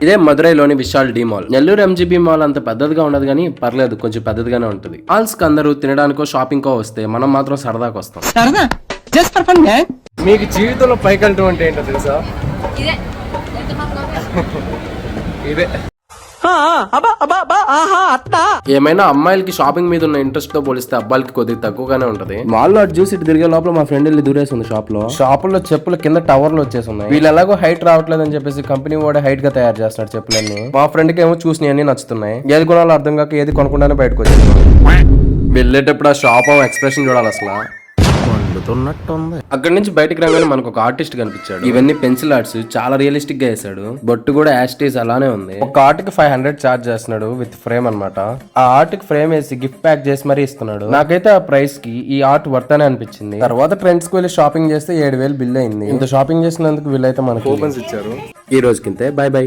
ఇదే మదురైలోని Vishal D mall. Nellore MGB mall అంత పెద్దదిగా ఉండదు కానీ పర్లేదు, కొంచెం పెద్దదిగానే ఉంటుంది. మాల్స్ కి అందరూ తినడానికో షాపింగ్ కో వస్తే మనం మాత్రం సరదాకి వస్తాం. మీకు జీవితంలో పైకి వెళ్ళటం అంటే ఏంటో తెలుసా? ఇదే ఏమైనా అమ్మాయిలకి షాపింగ్ మీద ఉన్న ఇంట్రెస్ట్ తో పోలిస్తే అబ్బాయిలకి కొద్దిగా తక్కువగానే ఉంటది. మాల్లో అటు చూసి ఇటు తిరిగే లోపల మా ఫ్రెండ్ వెళ్ళి దూరేసింది షాపుల్లో చెప్పులు కింద టవర్లు వచ్చేసి ఉన్నాయి. వీళ్ళు ఎలాగో హైట్ రావట్లేదు అని చెప్పేసి కంపెనీ వాడు హైట్ గా తయారు చేస్తున్నాడు చెప్పులన్నీ. మా ఫ్రెండ్ కి ఏమో చూసినవి అన్ని నచ్చుతున్నాయి. ఏది కొనాలో అర్థం కాక ఏది కొనకుండానే బయటకు వచ్చేసాం. వెళ్ళేటప్పుడు ఆ షాప్ ఎక్స్ప్రెషన్ చూడాలి అసలు. అక్కడి నుంచి బయటకు రాగానే మనకు ఒక ఆర్టిస్ట్ కనిపించాడు. ఇవన్నీ పెన్సిల్ ఆర్ట్స్ చాలా రియలిస్టిక్ గా వేసాడు. బొట్టు కూడా యాస్టీస్ అలానే ఉంది. ఒక ఆర్ట్ కి 500 చార్జ్ చేస్తున్నాడు విత్ ఫ్రేమ్ అన్నమాట. ఆ ఆర్ట్ కి ఫ్రేమ్ వేసి గిఫ్ట్ ప్యాక్ చేసి మరీ ఇస్తున్నాడు. నాకైతే ఆ ప్రైస్ కి ఈ ఆర్ట్ వర్త్ అనే అనిపించింది. తర్వాత ఫ్రెండ్స్ కి వెళ్ళి షాపింగ్ చేస్తే 7,000 బిల్ అయింది. ఇంత షాపింగ్ చేసినందుకు వీళ్ళైతే మనకు కూపన్స్ ఇచ్చారు. ఈ రోజుకింతే. By by.